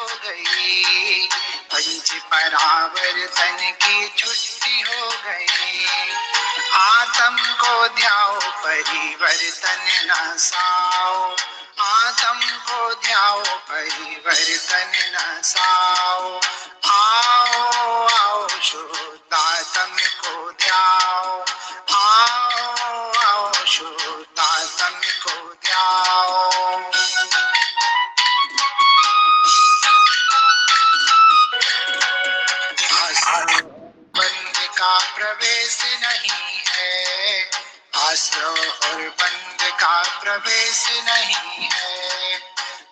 गई, पंच परावर्तन की छुट्टी हो गई। आत्म को ध्याओ परिवर्तन न साओ, आत्म को ध्याओ परिवर्तन न साओ। आओ आओ शुद्धात्म को ध्याओ, आओ आओ शुद्धात्म को ध्याओ। बंद का प्रवेश नहीं है, आश्रय और बंद का प्रवेश नहीं है।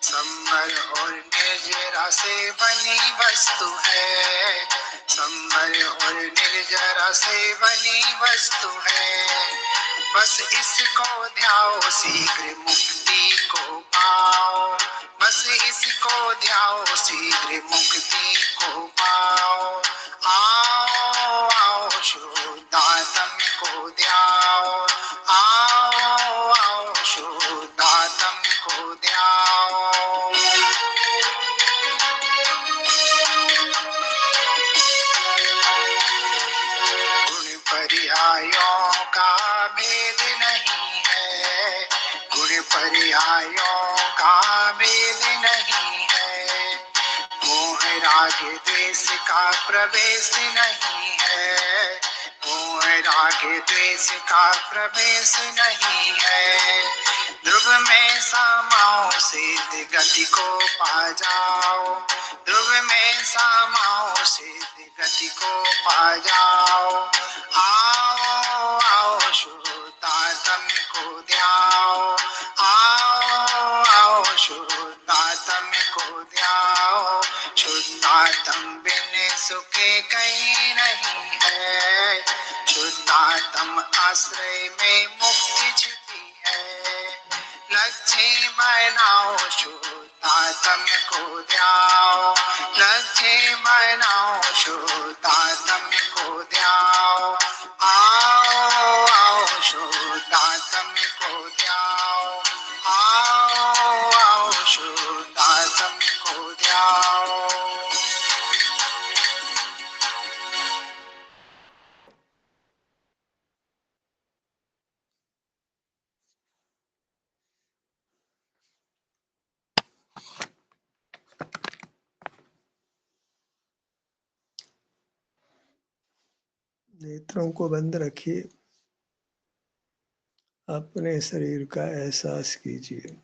संबर और निर्जरा से बनी वस्तु है, संबर और निर्जरा से बनी वस्तु है। बस इसको ध्याओ शीघ्र मुक्ति को पाओ, बस इसको ध्याओ शीघ्र मुक्ति को पाओ। आओ आओ शुद्धात्म को ध्याओ, आओ आओ शुद्धात्म को ध्याओ। गुण पर्यायों का भेद नहीं है, गुण पर्यायों का भेद नहीं है। मोह राग द्वेष का प्रवेश नहीं है, मोह राग द्वेष का प्रवेश नहीं है। ध्रुव में समाओ सिद्ध गति को पा जाओ, ध्रुव में समाओ सिद्ध गति को पा जाओ। आओ आओ शुद्धात्म को ध्याओ, आओ आओ शुद्धात्म को ध्याओ। शुद्धात्म बिन सुखे कहीं नहीं है, शुद्धात्म आश्रय में मुक्ति छिपी है। लक्ष्य बनाओ शुद्धात्म को ध्याओ, लक्ष्य बनाओ शुद्धात्म को ध्याओ। आओ आओ शुद्धात्म को ध्याओ, आओ आओ शुद्धात्म को ध्याओ। नेत्रों को बंद रखिए, अपने शरीर का एहसास कीजिए।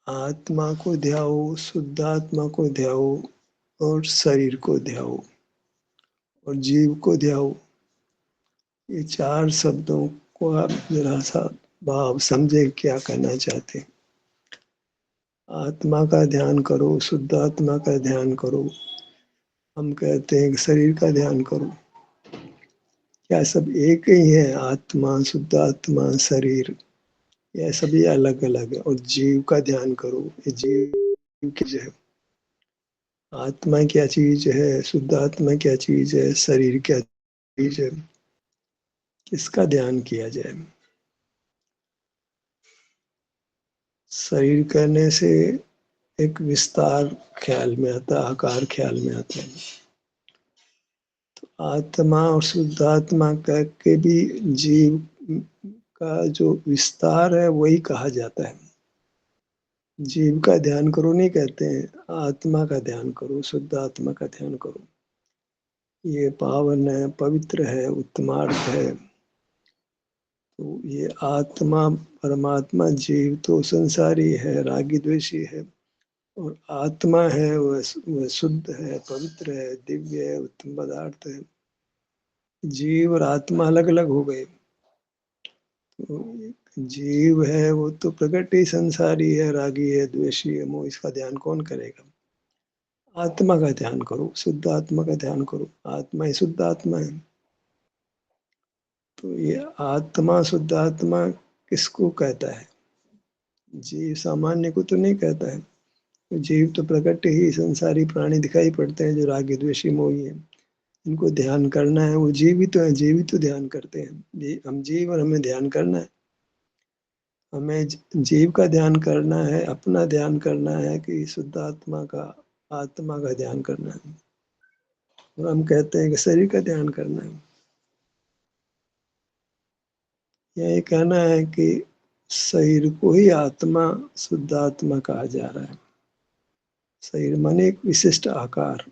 आत्मा को ध्याओ, शुद्धात्मा को ध्याओ और शरीर को ध्याओ और जीव को ध्याओ। ये चार शब्दों को आप जरा सा भाव समझे क्या कहना चाहते हैं। आत्मा का ध्यान करो, शुद्धात्मा का ध्यान करो। हम कहते हैं कि शरीर का ध्यान करो। क्या सब एक ही है? आत्मा, शुद्धात्मा, शरीर, यह सभी अलग अलग है। और जीव का ध्यान करो। ये जीव की है, आत्मा क्या चीज है, शुद्धात्मा क्या चीज है, शरीर क्या चीज है, किसका ध्यान किया जाए। शरीर करने से एक विस्तार ख्याल में आता, आकार ख्याल में आता है। तो आत्मा और शुद्धात्मा के भी जीव का जो विस्तार है वही कहा जाता है। जीव का ध्यान करो नहीं कहते हैं, आत्मा का ध्यान करो, शुद्धात्मा का ध्यान करो। ये पावन है, पवित्र है, उत्तमार्थ है। तो ये आत्मा, परमात्मा, जीव तो संसारी है, रागी द्वेषी है, और आत्मा है वह शुद्ध है, पवित्र है, दिव्य है, उत्तम पदार्थ है। जीव और आत्मा अलग अलग हो गए। तो जीव है वो तो प्रकट ही संसारी है, रागी है, द्वेषी है, मोह, इसका ध्यान कौन करेगा। आत्मा का ध्यान करो, शुद्ध आत्मा का ध्यान करो। आत्मा ही शुद्ध आत्मा है। तो ये आत्मा, शुद्ध आत्मा किसको कहता है? जीव सामान्य को तो नहीं कहता है। जीव तो प्रकट ही संसारी प्राणी दिखाई पड़ते हैं जो रागी द्वेषी मोही है। इनको ध्यान करना है, वो जीव ही तो है, जीव ही तो ध्यान करते हैं। हम जीव और हमें ध्यान करना है। हमें जीव का ध्यान करना है, अपना ध्यान करना है कि शुद्ध आत्मा का ध्यान करना है। और हम कहते हैं कि शरीर का ध्यान करना है। यही कहना है कि शरीर को ही आत्मा, शुद्ध आत्मा कहा जा रहा है। शरीर माने एक विशिष्ट आकार,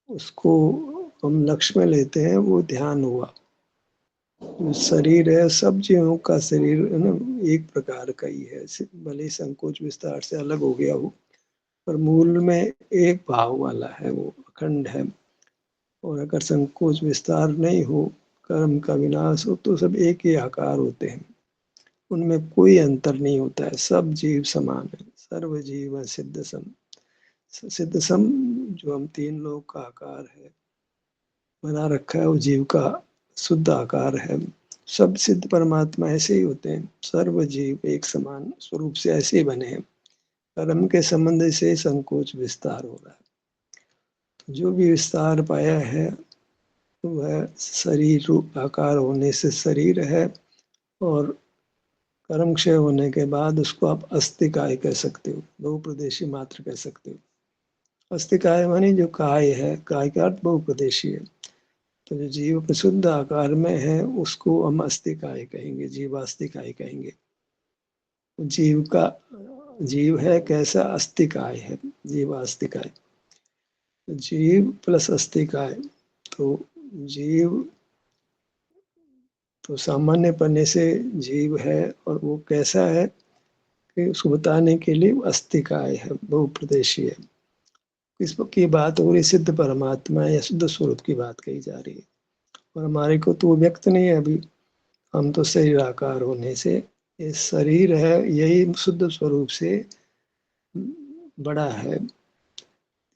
उसको हम लक्ष्य में लेते हैं, वो ध्यान हुआ। जो शरीर है, सब जीवों का शरीर है ना, एक प्रकार का ही है, भले ही संकोच विस्तार से अलग हो गया हो, पर मूल में एक भाव वाला है, वो अखंड है। और अगर संकोच विस्तार नहीं हो, कर्म का विनाश हो, तो सब एक ही आकार होते हैं, उनमें कोई अंतर नहीं होता है। सब जीव समान है। सर्व जीव सिद्ध सम। सिद्ध सम जो हम तीन लोग का आकार है बना रखा है, वो जीव का शुद्ध आकार है। सब सिद्ध परमात्मा ऐसे ही होते हैं। सर्व जीव एक समान स्वरूप से ऐसे ही बने हैं। कर्म के संबंध से संकोच विस्तार हो रहा है। जो भी विस्तार पाया है वह शरीर रूप आकार होने से शरीर है, और कर्म क्षय होने के बाद उसको आप अस्तिकाय कह सकते हो, बहुप्रदेशी मात्र कह सकते हो। अस्तिकाय मानी जो काय है, काय का अर्थ बहुप्रदेशी है। तो जो जीव शुद्ध आकार में है उसको हम अस्तिकाय कहेंगे, जीवास्तिकाय कहेंगे। जीव है कैसा, अस्तिकाय है, जीवास्तिकाय। जीव प्लस अस्तिकाय, तो जीव तो सामान्य पन्ने से जीव है, और वो कैसा है कि उसको बताने के लिए अस्तिकाय है, बहुप्रदेशी है। इसकी बात हो रही सिद्ध परमात्मा या शुद्ध स्वरूप की बात कही जा रही है। और हमारे को तो व्यक्त नहीं है अभी, हम तो शरीर आकार होने से, ये शरीर है यही शुद्ध स्वरूप से बड़ा है।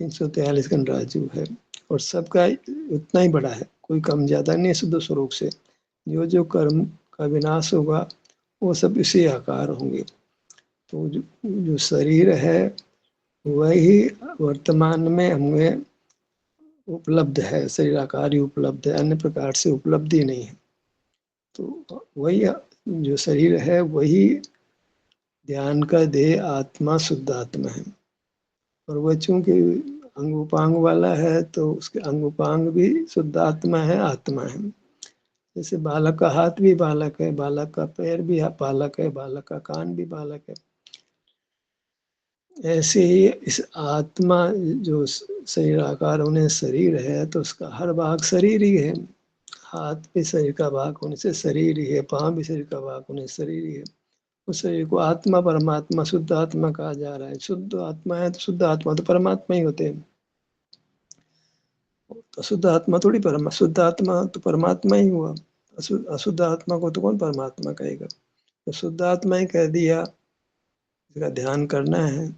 343 गणराज्य है, और सबका उतना ही बड़ा है, कोई कम ज्यादा नहीं शुद्ध स्वरूप से। जो जो कर्म का विनाश होगा वो सब इसी आकार होंगे। तो जो शरीर है वही वर्तमान में हमें उपलब्ध है, शरीर आकार ही उपलब्ध है, अन्य प्रकार से उपलब्धि नहीं है। तो वही जो शरीर है वही ध्यान का देह आत्मा, शुद्ध आत्मा है। और वह चूंकि अंग उपांग वाला है, तो उसके अंग उपांग भी शुद्ध आत्मा है। जैसे बालक का हाथ भी बालक है, बालक का पैर भी बालक है, बालक का कान भी बालक है। ऐसे ही इस आत्मा जो शरीर आकार होने शरीर है, तो उसका हर भाग शरीर ही है। हाथ भी शरीर का भाग होने से शरीर ही है, पाँव भी शरीर का भाग होने से शरीर ही है। उस शरीर को आत्मा, परमात्मा, शुद्ध आत्मा कहा जा रहा है। शुद्ध आत्मा है तो शुद्ध आत्मा तो परमात्मा ही होते हैं। तो शुद्ध आत्मा थोड़ी शुद्ध आत्मा तो परमात्मा ही हुआ। अशुद्ध आत्मा को तो कौन परमात्मा कहेगा। तो शुद्ध आत्मा ही कह दिया, इसका ध्यान करना है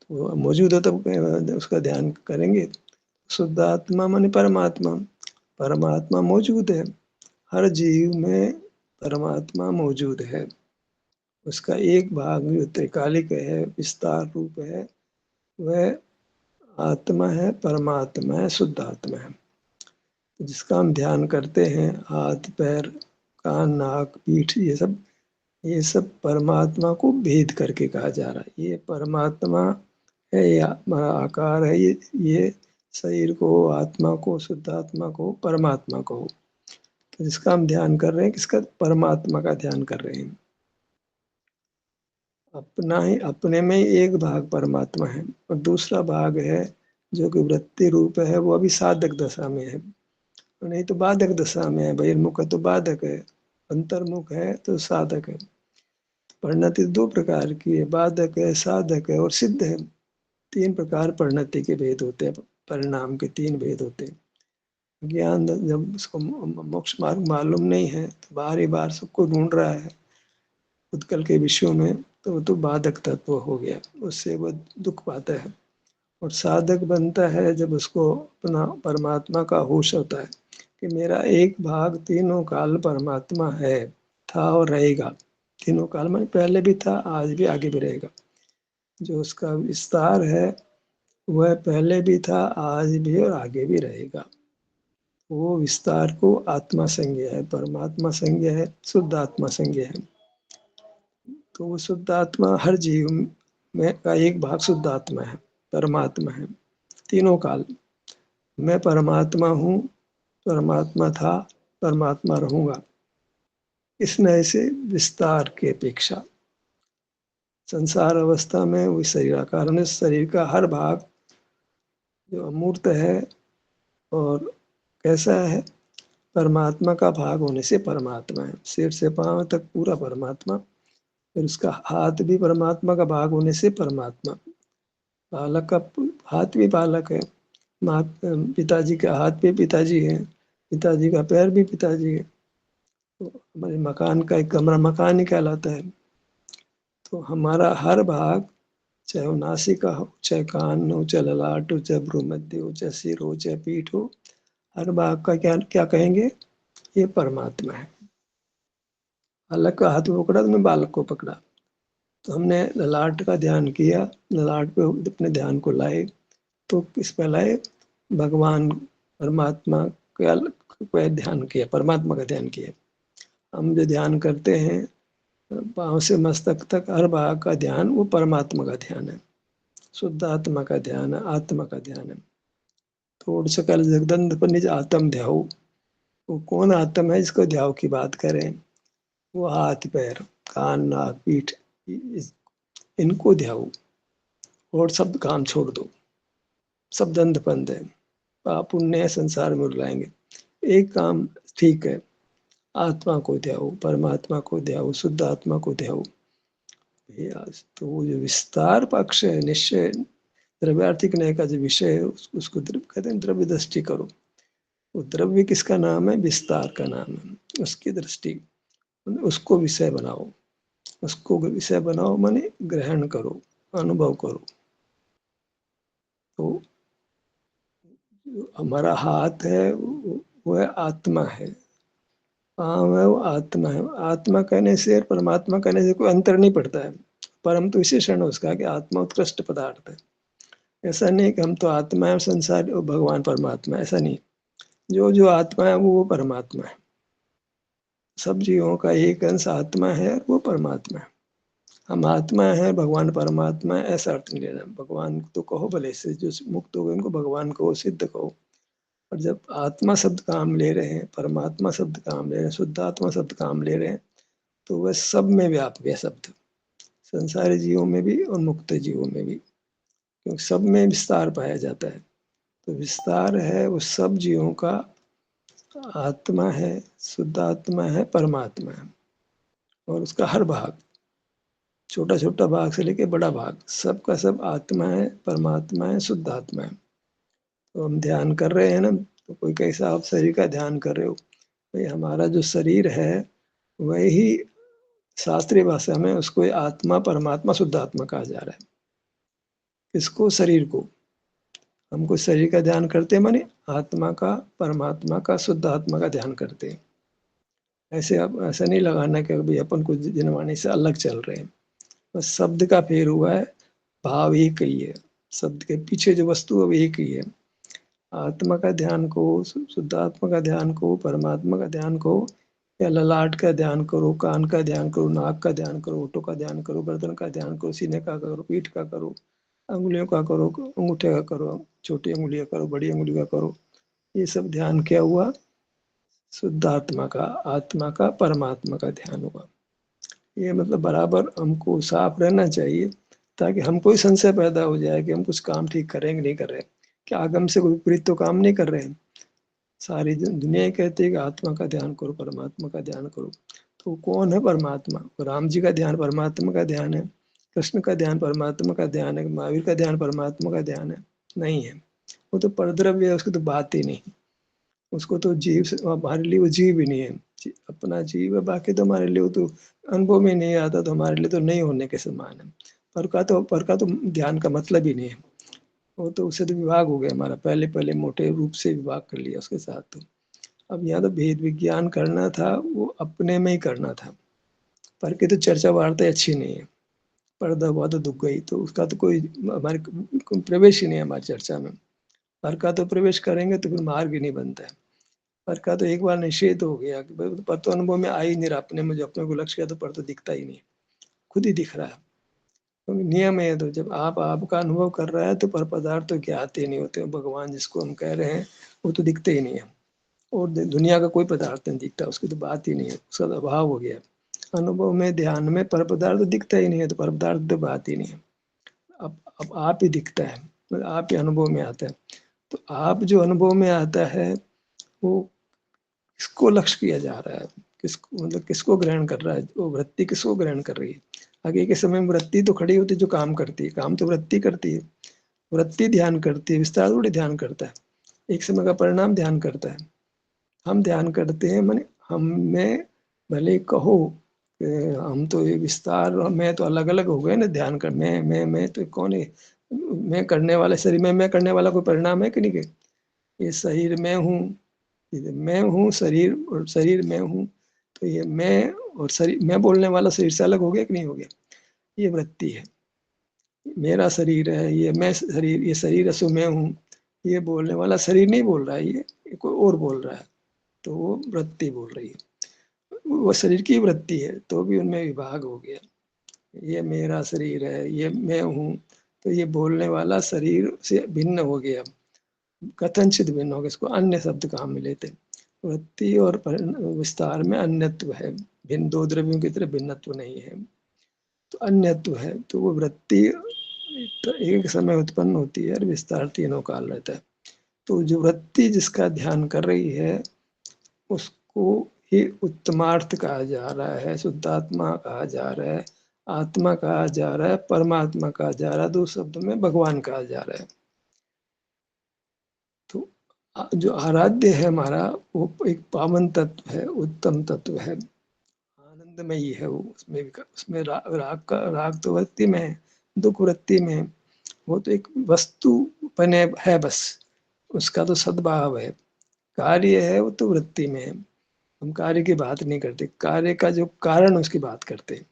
तो मौजूद है, तब उसका ध्यान करेंगे। शुद्ध आत्मा माने परमात्मा, परमात्मा मौजूद है। हर जीव में परमात्मा मौजूद है। उसका एक भाग जो त्रिकालिक है, विस्तार रूप है, वह आत्मा है, परमात्मा है, शुद्ध आत्मा है। जिसका हम ध्यान करते हैं, हाथ पैर कान नाक पीठ, ये सब परमात्मा को भेद करके कहा जा रहा है। ये परमात्मा है या आकार है, ये शरीर को, आत्मा को, शुद्ध आत्मा को, परमात्मा को। तो जिसका हम ध्यान कर रहे हैं, किसका, परमात्मा का ध्यान कर रहे हैं। अपना ही अपने में ही एक भाग परमात्मा है, और दूसरा भाग है जो कि वृत्ति रूप है, वो अभी साधक दशा में है। नहीं तो बाधक दशा में है। बहिर्मुख है तो बाधक है, अंतर्मुख है तो साधक है। परिणति दो प्रकार की है, बाधक है, साधक है और सिद्ध है। तीन प्रकार परिणति के भेद होते हैं, परिणाम के तीन भेद होते हैं। ज्ञान जब उसको मोक्ष मार्ग मालूम नहीं है, तो बार ही बार सबको ढूंढ रहा है उत्कल के विषयों में, तो वो तो बाधक तत्व हो गया, उससे वो दुख पाता है। और साधक बनता है जब उसको अपना परमात्मा का होश होता है कि मेरा एक भाग तीनों काल परमात्मा है, था और रहेगा। तीनों काल में पहले भी था, आज भी, आगे भी रहेगा। जो उसका विस्तार है वह पहले भी था, आज भी और आगे भी रहेगा। वो विस्तार को आत्मा संज्ञा है, परमात्मा संज्ञा है, शुद्ध आत्मा संज्ञा है। तो वो शुद्ध आत्मा हर जीव में का एक भाग शुद्ध आत्मा है, परमात्मा है। तीनों काल मैं परमात्मा हूँ, परमात्मा था, परमात्मा रहूंगा। इस नए से विस्तार की अपेक्षा संसार अवस्था में वो शरीराकार होने से शरीर का हर भाग जो अमूर्त है और कैसा है, परमात्मा का भाग होने से परमात्मा है। सिर से पांव तक पूरा परमात्मा, फिर उसका हाथ भी परमात्मा का भाग होने से परमात्मा। बालक का हाथ भी बालक है, माँ पिताजी का हाथ भी पिताजी है, पिताजी का पैर भी पिताजी है। तो हमारे मकान का एक कमरा मकान ही कहलाता है। तो हमारा हर भाग, चाहे वो नासिका हो, चाहे कान हो, चाहे ललाट हो, चाहे भ्रूमध्य हो, चाहे सिर हो, चाहे पीठ हो, हर भाग का क्या क्या कहेंगे, ये परमात्मा है। बालक का हाथ पकड़ा तो मैं बालक को पकड़ा, तो हमने ललाट का ध्यान किया, ललाट पे अपने ध्यान को लाए, तो किस पे लाए, भगवान परमात्मा का ध्यान किया, परमात्मा का ध्यान किया। हम जो ध्यान करते हैं पांव से मस्तक तक हर भाग का ध्यान वो परमात्मा का ध्यान है, शुद्ध आत्मा का ध्यान है, आत्मा का ध्यान है। थोड़ सकल जगदंध पर निज आत्म ध्याओ, वो कौन आत्म है जिसको ध्याओ की बात करें, वो हाथ पैर कान नाक पीठ इनको ध्याओ, और सब काम छोड़ दो, सब दंध पंद है, पाप पुण्य संसार में उड़ाएंगे। एक काम ठीक है, आत्मा को ध्याओ, परमात्मा को ध्याओ, शुद्ध आत्मा को ध्याओ। तो वो जो विस्तार पक्ष है, निश्चय द्रव्यार्थिक न्याय का जो विषय है उसको कहते हैं द्रव्य दृष्टि करो। वो द्रव्य किसका नाम है, विस्तार का नाम है। उसकी दृष्टि, उसको विषय बनाओ, उसको विषय बनाओ माने ग्रहण करो, अनुभव करो। तो हमारा हाथ है वो है आत्मा है, पाँव है वो आत्मा है। आत्मा कहने से और परमात्मा कहने से कोई अंतर नहीं पड़ता है, परम तो विशेषण है उसका कि आत्मा उत्कृष्ट पदार्थ है। ऐसा नहीं कि हम तो आत्मा है संसार और भगवान परमात्मा, ऐसा नहीं। जो जो आत्मा है वो परमात्मा है। सब जीवों का एक अंश आत्मा है, वो परमात्मा है। हम आत्मा है, भगवान परमात्मा है, ऐसा अर्थ नहीं लेना। भगवान तो कहो भले से, जो मुक्त हो गए उनको भगवान कहो, सिद्ध कहो। और जब आत्मा शब्द काम ले रहे हैं, परमात्मा शब्द काम ले रहे हैं, शुद्ध आत्मा शब्द काम ले रहे हैं, तो वह सब में व्यापक है शब्द, संसारी जीवों में भी और मुक्त जीवों में भी, क्योंकि सब में विस्तार पाया जाता है। तो विस्तार है उस सब जीवों का, आत्मा है, शुद्ध आत्मा है, परमात्मा है। और उसका हर भाग, छोटा छोटा भाग से लेके बड़ा भाग, सबका सब आत्मा है, परमात्मा है, शुद्ध आत्मा है। तो हम ध्यान कर रहे हैं ना, तो कोई कैसा आप शरीर का ध्यान कर रहे हो, भाई हमारा जो शरीर है वही शास्त्रीय भाषा में उसको आत्मा परमात्मा शुद्ध आत्मा कहा जा रहा है। इसको शरीर को, हमको शरीर का ध्यान करते हैं माने आत्मा का, परमात्मा का, शुद्ध आत्मा का ध्यान करते हैं। ऐसे आप ऐसा नहीं लगाना कि अभी अपन कुछ जनवाणी से अलग चल रहे हैं। बस शब्द का फेर हुआ है, भाव एक ही है, शब्द के पीछे जो वस्तु है वो एक ही है। आत्मा का ध्यान को, शुद्ध आत्मा का ध्यान को, परमात्मा का ध्यान को, या ललाट का ध्यान करो, कान का ध्यान करो, नाक का ध्यान करो, ओठों का ध्यान करो, गर्दन का ध्यान करो, सीने का करो, पीठ का करो, अंगुलियों का करो, अंगूठे का करो, छोटी अंगुलियां करो, बड़ी अंगुली का करो। ये सब ध्यान क्या हुआ, शुद्ध आत्मा का, आत्मा का, परमात्मा का ध्यान हुआ। ये मतलब बराबर हमको साफ रहना चाहिए, ताकि हमको ही संशय पैदा हो जाए कि हम कुछ काम ठीक करेंगे नहीं कर रहे, क्या आगम से कोई विपरीत तो काम नहीं कर रहे हैं। सारी दुनिया कहती है कि आत्मा का ध्यान करो, परमात्मा का ध्यान करो। तो कौन है परमात्मा, राम जी का ध्यान परमात्मा का ध्यान है, कृष्ण का ध्यान परमात्मा का ध्यान है, महावीर का ध्यान परमात्मा का ध्यान है? नहीं है, वो तो परद्रव्य है, उसकी तो बात ही नहीं। उसको तो जीव से, हमारे लिए वो जीव ही नहीं है, अपना जीव है, बाकी तो हमारे लिए वो तो अनुभव में नहीं आता, तो हमारे लिए तो नहीं होने के समान है। पर का तो ध्यान का मतलब ही नहीं है। वो तो उससे तो विभाग हो गया हमारा, पहले पहले मोटे रूप से विभाग कर लिया उसके साथ। तो अब यहाँ तो भेद विज्ञान करना था, वो अपने में ही करना था। पर की तो चर्चा वार्ता अच्छी नहीं है, पर्दा हुआ तो दुख गई, तो उसका तो कोई हमारे प्रवेश ही नहीं है हमारी चर्चा में। पर का तो प्रवेश करेंगे तो फिर मार्ग ही नहीं बनता है। पर का तो एक बार निषेध हो गया कि पर तो अनुभव में आ ही नहीं रहा, अपने में जो अपने को लक्ष्य किया तो पर तो दिखता ही नहीं, खुद ही दिख रहा है। तो नियम है, तो जब आप आपका अनुभव कर रहा है तो पर पदार्थ तो क्या आते नहीं होते, भगवान जिसको हम कह रहे हैं वो तो दिखते ही नहीं है, और दुनिया का कोई पदार्थ नहीं दिखता, उसकी तो बात ही नहीं है, उसका तो अभाव हो गया। अनुभव में ध्यान में पर पदार्थ तो दिखता ही नहीं है, तो पर पदार्थ तो बात ही नहीं है। अब आप ही दिखता है, मतलब आप ही अनुभव में आता है। तो आप जो अनुभव में आता है वो किसको लक्ष्य किया जा रहा है, किसको मतलब किसको ग्रहण कर रहा है, वो वृत्ति किसको ग्रहण कर रही है। आगे के समय में वृत्ति तो खड़ी होती है जो काम करती है, काम तो वृत्ति करती है, वृत्ति ध्यान करती है, विस्तार थोड़ी ध्यान करता है, एक समय का परिणाम ध्यान करता है। हम ध्यान करते हैं, माने हम में भले कहो हम तो ये विस्तार और मैं तो अलग अलग हो गए ना, ध्यान कर मैं तो कौन है, मैं करने वाला शरीर में मैं करने वाला कोई परिणाम है कि नहीं के, ये शरीर में हूँ, मैं हूँ शरीर और शरीर में हूँ, तो ये मैं और शरीर, मैं बोलने वाला शरीर से अलग हो गया कि नहीं हो गया, ये वृत्ति है। मेरा शरीर है, ये मैं शरीर, ये शरीर सो मैं हूँ, ये बोलने वाला शरीर नहीं बोल रहा है, ये कोई और बोल रहा है, तो वो वृत्ति बोल रही है, वो शरीर की वृत्ति है, तो भी उनमें विभाग हो गया। ये मेरा शरीर है, ये मैं हूँ, तो ये बोलने वाला शरीर से भिन्न हो गया, कथनचित भिन्न हो गया, इसको अन्य शब्द कहाँ मिले थे। वृत्ति और विस्तार में अन्यत्व है, भिन्न दो द्रव्यों की तरह भिन्नत्व नहीं है, तो अन्यत्व है। तो वो वृत्ति एक समय उत्पन्न होती है और विस्तार तीनों काल रहता है। तो जो वृत्ति जिसका ध्यान कर रही है उसको ही उत्तमार्थ कहा जा रहा है, शुद्धात्मा कहा जा रहा है, आत्मा कहा जा रहा है, परमात्मा कहा जा रहा है, दो शब्दों में भगवान कहा जा रहा है। तो जो आराध्य है हमारा वो एक पावन तत्व है, उत्तम तत्व है, आनंदमयी है वो, उसमें राग का राग तो वृत्ति में है, दुख वृत्ति में है, वो तो एक वस्तु बने है बस, उसका तो सद्भाव है। कार्य है वो तो वृत्ति में है, हम कार्य की बात नहीं करते, कार्य का जो कारण उसकी बात करते हैं,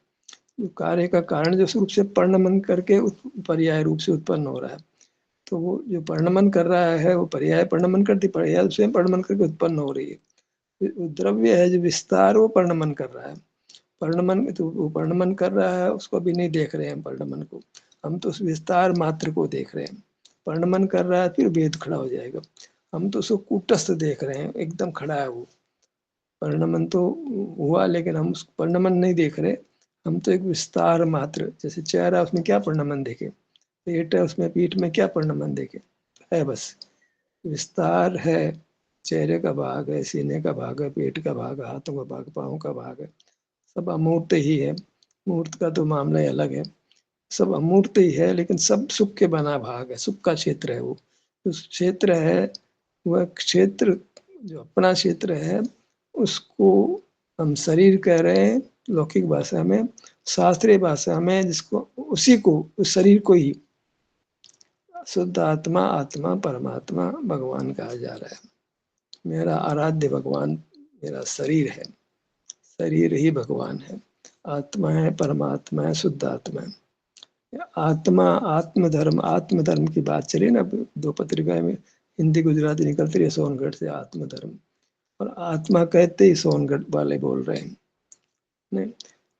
जो कार्य का कारण जो रूप से परिणमन करके पर्याय रूप से उत्पन्न हो रहा है, तो वो जो परिणमन कर रहा है वो पर्याय परिणमन करती, पर्याय स्वयं परिणमन करके उत्पन्न हो रही है। द्रव्य है जो विस्तार वो परिणमन कर रहा है, परिणमन तो वो परिणमन कर रहा है, उसको भी नहीं देख रहे हैं परिणमन को, हम तो उस विस्तार मात्र को देख रहे हैं। परिणमन कर रहा है फिर भेद खड़ा हो जाएगा, हम तो उसको कूटस्थ देख रहे हैं, एकदम खड़ा है वो, परिणमन तो हुआ लेकिन हम उस परिणमन नहीं देख रहे, हम तो एक विस्तार मात्र, जैसे चेहरा उसमें क्या परिणमन देखे, पेट है उसमें पीठ में क्या परिणमन देखे, है बस विस्तार है, चेहरे का भाग है, सीने का भाग है, पेट का भाग है, हाथों का भाग, पाँव का भाग है, सब अमूर्त ही है। मूर्त का तो मामला ही अलग है, सब अमूर्त ही है, लेकिन सब सुख के बना भाग है, सुख का क्षेत्र है वो, उस क्षेत्र है, वह क्षेत्र जो अपना क्षेत्र है उसको हम शरीर कह रहे हैं लौकिक भाषा में, शास्त्रीय भाषा में जिसको उसी को उस शरीर को ही शुद्ध आत्मा, आत्मा परमात्मा भगवान कहा जा रहा है। मेरा आराध्य भगवान मेरा शरीर है, शरीर ही भगवान है, आत्मा है, परमात्मा है, शुद्ध आत्मा है। आत्मा आत्मधर्म, आत्मधर्म की बात चली ना, दो पत्रिका में हिंदी गुजराती निकलती रही, सोनगढ़ से आत्मधर्म, और आत्मा कहते ही सोनगढ़ वाले बोल रहे हैं नहीं,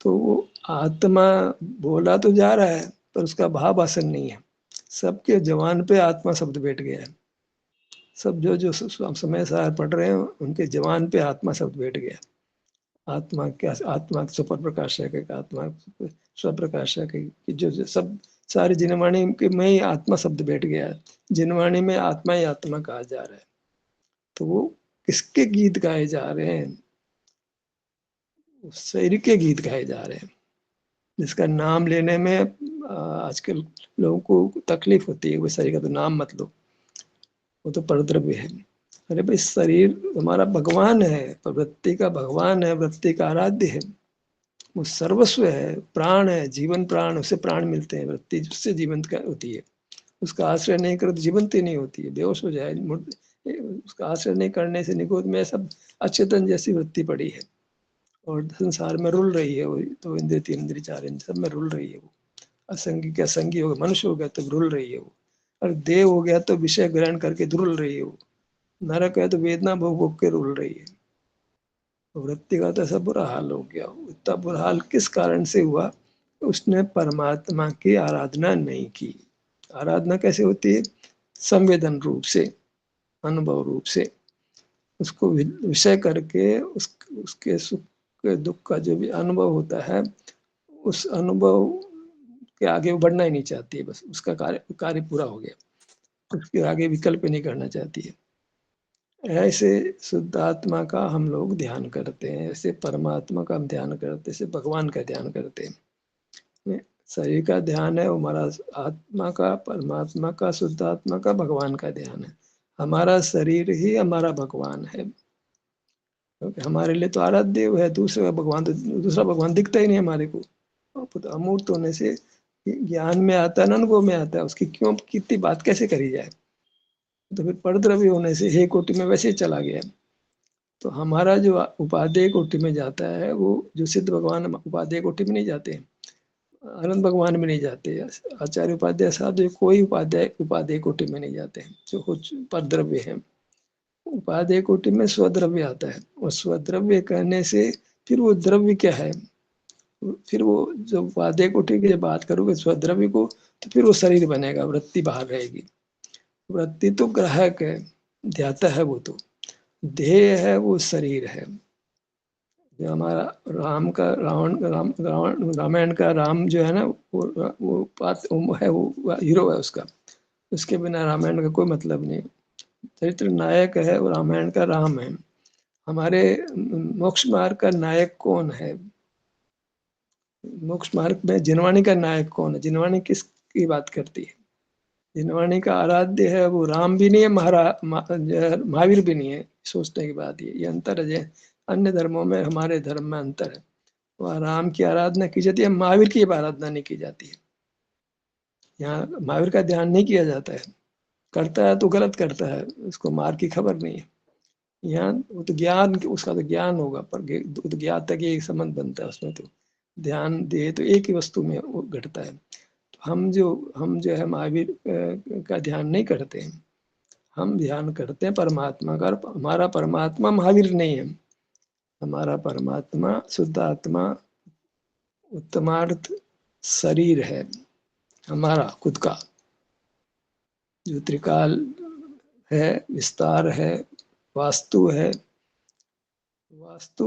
तो वो आत्मा बोला तो जा रहा है पर उसका भाव आसन नहीं है, सबके जवान पे आत्मा शब्द बैठ गया है, सब जो समय सार पढ़ रहे हैं उनके जवान पे आत्मा शब्द बैठ गया। आत्मा क्या, आत्मा सुपर प्रकाशक है, आत्मा स्वप्रकाशक है, कि जो सब सारी जिनवाणी के में ही आत्मा शब्द बैठ गया है, जिनवाणी में आत्मा ही आत्मा कहा जा रहा है। तो वो किसके गीत गाए जा रहे हैं, शरीर के गीत गाए जा रहे हैं, जिसका नाम लेने में आजकल लोगों को तकलीफ होती है, वो शरीर का तो नाम मत लो, वो तो परद्रव्य है। अरे भाई शरीर हमारा भगवान है, वृत्ति का भगवान है, वृत्ति का आराध्य है, वो सर्वस्व है, प्राण है, जीवन प्राण, उससे प्राण मिलते हैं, वृत्ति उससे जीवंत होती है, उसका आश्रय नहीं करो तो जीवंत ही नहीं होती है, बेहोश हो जाए, उसका आश्रय नहीं करने से निगोद में सब अचेतन जैसी वृत्ति पड़ी है और संसार में रुल रही है, वो तो इंद्रिय तीन इंद्रिय चार इंद्रिय सब में रुल रही है वो, असंगी के असंगी हो गया, मनुष्य हो गया तो रुल रही है वो, और देव हो गया तो विषय ग्रहण करके रुल रही है वो, नरक है तो वेदना भोग भोग के रुल रही है। वृत्ति का तो ऐसा बुरा हाल हो गया, इतना बुरा हाल किस कारण से हुआ, उसने परमात्मा की आराधना नहीं की। आराधना कैसे होती है? संवेदन रूप से, अनुभव रूप से, उसको विषय करके उसके सुख के दुख का जो भी अनुभव होता है, उस अनुभव के आगे वो बढ़ना ही नहीं चाहती है। बस उसका कार्य पूरा हो गया, उसके आगे विकल्प नहीं करना चाहती है। ऐसे शुद्ध आत्मा का हम लोग ध्यान करते हैं, ऐसे परमात्मा का हम ध्यान करते हैं, ऐसे भगवान का ध्यान करते हैं। शरीर का ध्यान है हमारा, आत्मा का, परमात्मा का, शुद्ध आत्मा का, भगवान का ध्यान है। हमारा शरीर ही हमारा भगवान है, क्योंकि हमारे लिए तो आराध्य है। दूसरा भगवान दिखता ही नहीं हमारे को। तो अमूर्त होने से ज्ञान में आता है, अनुभव में आता है, उसकी क्यों कितनी बात कैसे करी जाए। तो फिर परद्रव्य होने से हे कोटि में वैसे ही चला गया। तो हमारा जो उपादेय कोटि में जाता है, वो जो सिद्ध भगवान उपादेय कोटि में नहीं जाते, अनंत भगवान में नहीं जाते, आचार्य उपाध्याय साधु कोई उपादेय कोटि में नहीं जाते हैं, जो कुछ परद्रव्य है। उपादेय कोटि में स्वद्रव्य आता है, और स्वद्रव्य कहने से फिर वो द्रव्य क्या है, फिर वो जो उपादेय कोटि की बात करोगे स्वद्रव्य को, तो फिर वो शरीर बनेगा, वृत्ति बाहर रहेगी। वृत्ति तो ग्राहक है, ध्याता है, वो तो ध्येय है, वो शरीर है। जो हमारा राम का रामायण का राम जो है ना, वो पात्र है, वो हीरो है उसका, उसके बिना रामायण का कोई मतलब नहीं। चरित्र नायक है, वो रामायण का राम है। हमारे मोक्ष मार्ग का नायक कौन है? मोक्ष मार्ग में जिनवाणी का नायक कौन है? जिनवाणी किसकी बात करती है? जिनवाणी का आराध्य है वो राम भी नहीं है, महावीर भी नहीं है। सोचने की बात ये अंतर है। अन्य धर्मों में, हमारे धर्म में अंतर है। वहाँ राम की आराधना की जाती है, महावीर की आराधना नहीं की जाती है। यहाँ महावीर का ध्यान नहीं किया जाता है, करता है तो गलत करता है, उसको मार्ग की खबर नहीं है। यहाँ वो तो ज्ञान, उसका तो ज्ञान होगा, पर तो ज्ञान तक एक संबंध बनता है, उसमें तो ध्यान दे तो एक ही वस्तु में वो घटता है। तो हम जो है महावीर का ध्यान नहीं करते हैं, हम ध्यान करते हैं परमात्मा का। हमारा परमात्मा महावीर नहीं है, हमारा परमात्मा शुद्ध आत्मा उत्तमार्थ शरीर है, हमारा खुद का, जो त्रिकाल है, विस्तार है, वास्तु है। वास्तु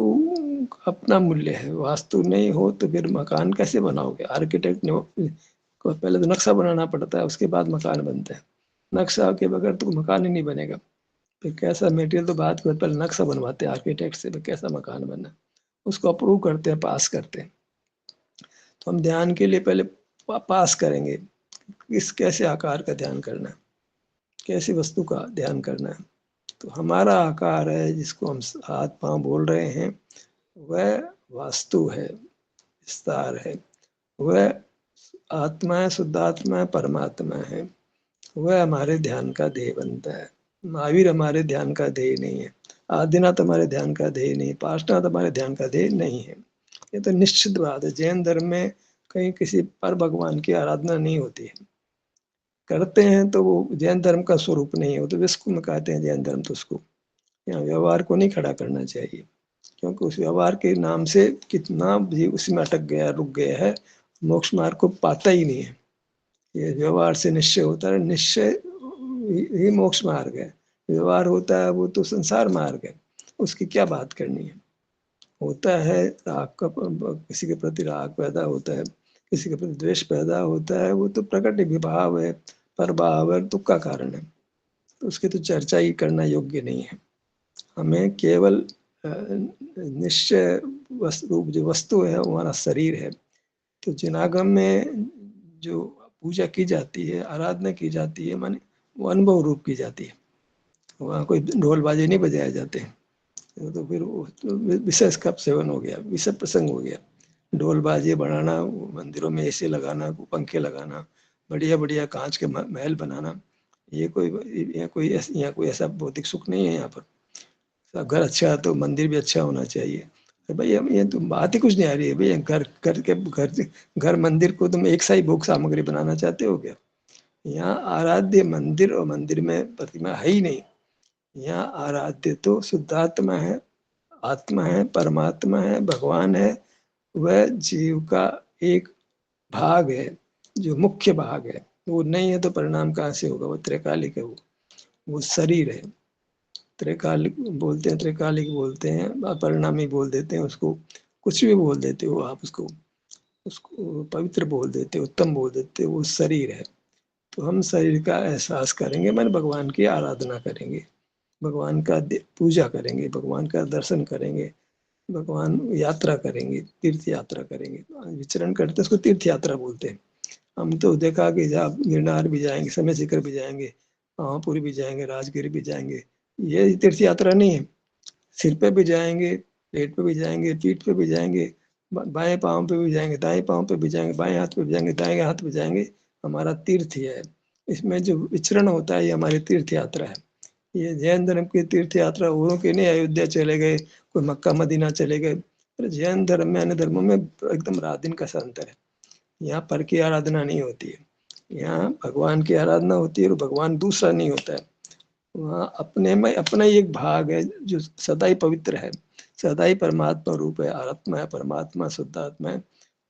अपना मूल्य है, वास्तु नहीं हो तो फिर मकान कैसे बनाओगे? आर्किटेक्ट ने को पहले तो नक्शा बनाना पड़ता है, उसके बाद मकान बनता है। नक्शा के बगैर तो मकान ही नहीं बनेगा। फिर कैसा मेटेरियल तो बात कर, पहले नक्शा बनवाते हैं आर्किटेक्ट से, कैसा मकान बनना, उसको अप्रूव करते हैं, पास करते हैं। तो हम ध्यान के लिए पहले पास करेंगे, किस कैसे आकार का ध्यान करना है, कैसी वस्तु का ध्यान करना है। तो हमारा आकार है, जिसको हम हाथ पांव बोल रहे हैं, वह वास्तु है, विस्तार है। वह आत्मा है, शुद्ध आत्मा है, परमात्मा है। वह हमारे ध्यान का ध्येय बनता है। महावीर हमारे ध्यान का ध्येय नहीं है, आदिनाथ हमारे ध्यान का ध्येय नहीं, पार्शनाथ हमारे ध्यान का ध्येय नहीं है। ये तो निश्चित बात है। जैन धर्म में कहीं किसी पर भगवान की आराधना नहीं होती है, करते हैं तो वो जैन धर्म का स्वरूप नहीं है, वो तो विश्व में कहते हैं जैन धर्म। तो उसको यहाँ व्यवहार को नहीं खड़ा करना चाहिए, क्योंकि उस व्यवहार के नाम से कितना भी उसमें अटक गया, रुक गया है, मोक्ष मार्ग को पाता ही नहीं है। ये व्यवहार से निश्चय होता है, निश्चय ही मोक्ष मार्ग है। व्यवहार होता है वो तो संसार मार्ग है, उसकी क्या बात करनी है। होता है राग का, किसी के प्रति राग पैदा होता है, किसी के प्रति द्वेष पैदा होता है, वो तो प्रकट विभाव है, प्रभाव है, दुख का कारण है। तो उसकी तो चर्चा ही करना योग्य नहीं है। हमें केवल निश्चय रूप जो वस्तु है वो हमारा शरीर है। तो जिनागम में जो पूजा की जाती है, आराधना की जाती है, माने वो अनुभव रूप की जाती है। वहाँ कोई ढोल बाजे नहीं बजाए जाते हैं। तो फिर वो तो विशेष कप सेवन हो गया, विषय प्रसंग हो गया। ढोल बाजे बनाना, मंदिरों में एसी लगाना, पंखे लगाना, बढ़िया बढ़िया कांच के महल बनाना, ये कोई ऐसा भौतिक सुख नहीं है यहाँ पर। सब घर अच्छा है तो मंदिर भी अच्छा होना चाहिए। तो भाई हम ये तो बात ही कुछ नहीं आ रही है भैया। घर मंदिर को तुम एक सा ही भोग सामग्री बनाना चाहते हो क्या? यहाँ आराध्य मंदिर, और मंदिर में प्रतिमा है ही नहीं। यहाँ आराध्य तो शुद्धात्मा है, आत्मा है, परमात्मा है, भगवान है। वह जीव का एक भाग है, जो मुख्य भाग है, वो नहीं है तो परिणाम कहाँ से होगा? वो त्रैकालिक है, वो शरीर है। त्रैकालिक बोलते हैं, त्रैकालिक बोलते हैं, अपरिणामी बोल देते हैं उसको, कुछ भी बोल देते हो आप उसको, उसको पवित्र बोल देते, उत्तम बोल देते, वो शरीर है। तो हम शरीर का एहसास करेंगे, मैंने भगवान की आराधना करेंगे, भगवान का पूजा करेंगे, भगवान का दर्शन करेंगे, भगवान यात्रा करेंगे, तीर्थ यात्रा करेंगे, विचरण करते उसको तीर्थ यात्रा बोलते हैं। हम तो देखा कि जब गिरनार भी जाएंगे, समय शिखर भी जाएंगे, महापुरी भी जाएंगे, राजगिरी भी जाएंगे, ये तीर्थ यात्रा नहीं है। सिर पे भी जाएंगे, पेट पे भी जाएंगे, पीठ पे भी जाएंगे, बाएं पाँव पे भी जाएंगे, दाएं पाँव पे भी जाएंगे, बाएं हाथ पे भी जाएंगे, दाएं हाथ पे जाएंगे, हमारा तीर्थ ही है। इसमें जो विचरण होता है ये हमारी तीर्थ यात्रा है। ये जैन धर्म की तीर्थ यात्रा वो कि नहीं अयोध्या चले गए, कोई मक्का मदीना चले गए। अरे जैन धर्म में, अन्य धर्मों में एकदम रात दिन का अंतर है। यहाँ पर की आराधना नहीं होती है, यहाँ भगवान की आराधना होती है और भगवान दूसरा नहीं होता है। वहाँ अपने में अपना ही एक भाग है जो सदा ही पवित्र है, सदा ही परमात्मा रूप है, आत्मा है, परमात्मा शुद्ध आत्मा है।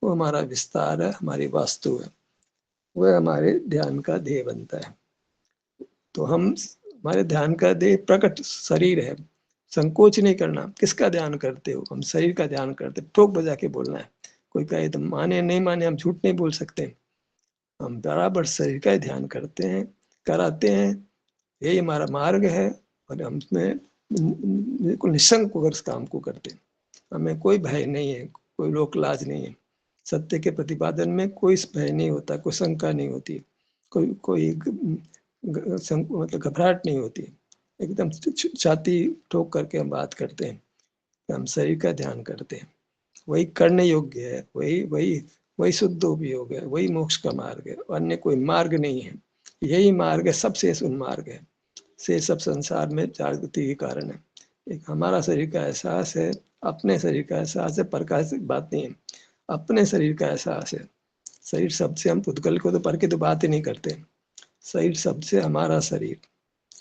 वो हमारा विस्तार है, हमारी वास्तु है, वह हमारे ध्यान का ध्येय बनता है। तो हम, हमारे ध्यान का ध्येय प्रकट शरीर है। संकोच नहीं करना, किसका ध्यान करते हो? हम शरीर का ध्यान करते, ठोक बजा के बोलना है। कोई कहे तो माने नहीं माने, हम झूठ नहीं बोल सकते, हम बराबर शरीर का ही ध्यान करते हैं, कराते हैं। यही हमारा मार्ग है और हम उसमें बिल्कुल निशंक होकर इस काम को करते हैं। हमें कोई भय नहीं है, कोई लोक लाज नहीं है। सत्य के प्रतिपादन में कोई भय नहीं होता, कोई शंका नहीं होती, कोई कोई मतलब घबराहट नहीं होती। एकदम छाती ठोक करके हम बात करते हैं, हम शरीर का ध्यान करते हैं। वही करने योग्य है, वही वही वही शुद्ध उपयोग है, वही मोक्ष का मार्ग है, अन्य कोई मार्ग नहीं है। यही मार्ग है, सबसे उन्मार्ग है, से सब संसार में जागृति के कारण है। एक हमारा शरीर का एहसास है, अपने शरीर का एहसास है, प्रकाश बात नहीं है, अपने शरीर का एहसास है। शरीर शब्द से हम पुद्गल को तो पर के तो बात ही नहीं करते, शरीर शब्द से हमारा शरीर।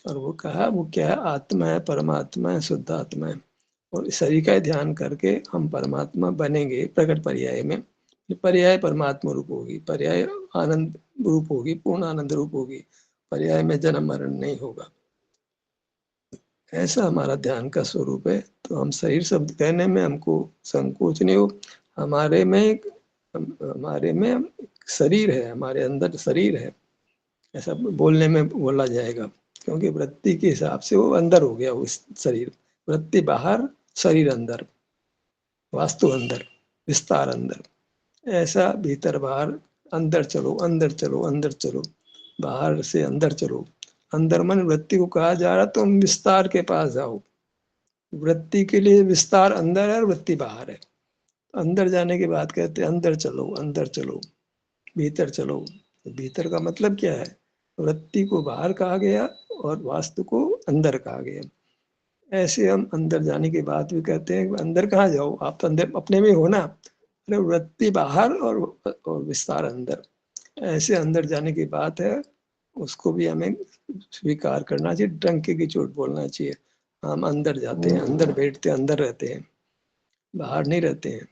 और वो कहा, वो क्या है? आत्मा है, परमात्मा है, शुद्ध आत्मा है। और शरीर का ध्यान करके हम परमात्मा बनेंगे प्रकट पर्याय में। पर्याय परमात्मा रूप होगी, पर्याय आनंद रूप होगी, पूर्ण आनंद रूप होगी, पर्याय में जन्म मरण नहीं होगा। ऐसा हमारा ध्यान का स्वरूप है। तो हम शरीर शब्द कहने में हमको संकोच नहीं हो। हमारे में शरीर है, हमारे अंदर शरीर है, ऐसा बोलने में बोला जाएगा, क्योंकि वृत्ति के हिसाब से वो अंदर हो गया, वो शरीर। वृत्ति बाहर, शरीर अंदर, वास्तु अंदर, विस्तार अंदर। ऐसा भीतर बाहर, अंदर चलो, अंदर चलो, अंदर चलो, बाहर से अंदर चलो। अंदर मन वृत्ति को कहा जा रहा, तुम विस्तार के पास जाओ। वृत्ति के लिए विस्तार अंदर है और वृत्ति बाहर है। अंदर जाने की बात कहते हैं, अंदर चलो, अंदर चलो, भीतर चलो। भीतर का मतलब क्या है? वृत्ति को बाहर कहा गया और वास्तु को अंदर कहा गया। ऐसे हम अंदर जाने की बात भी कहते हैं। अंदर कहाँ जाओ? आप तो अंदर अपने में हो ना। अरे वृत्ति बाहर और विस्तार अंदर, ऐसे अंदर जाने की बात है। उसको भी हमें स्वीकार करना चाहिए, डंके की चोट बोलना चाहिए। हम अंदर जाते हैं, अंदर बैठते हैं, अंदर रहते हैं, बाहर नहीं रहते हैं।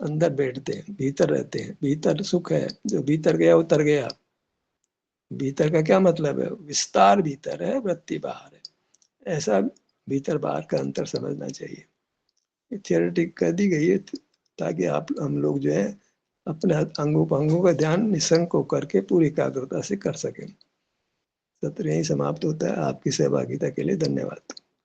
अंदर बैठते हैं, भीतर रहते हैं। भीतर सुख है, जो भीतर गया उतर गया। भीतर का क्या मतलब है? विस्तार भीतर है, वृत्ति बाहर है। ऐसा भीतर बाहर का अंतर समझना चाहिए। थियोरेटिक कर दी गई है ताकि आप हम लोग जो है अपने अंगों पंगों का ध्यान निशंक होकर के पूरी एकाग्रता से कर सकें। सत्र यही समाप्त होता है। आपकी सहभागिता के लिए धन्यवाद।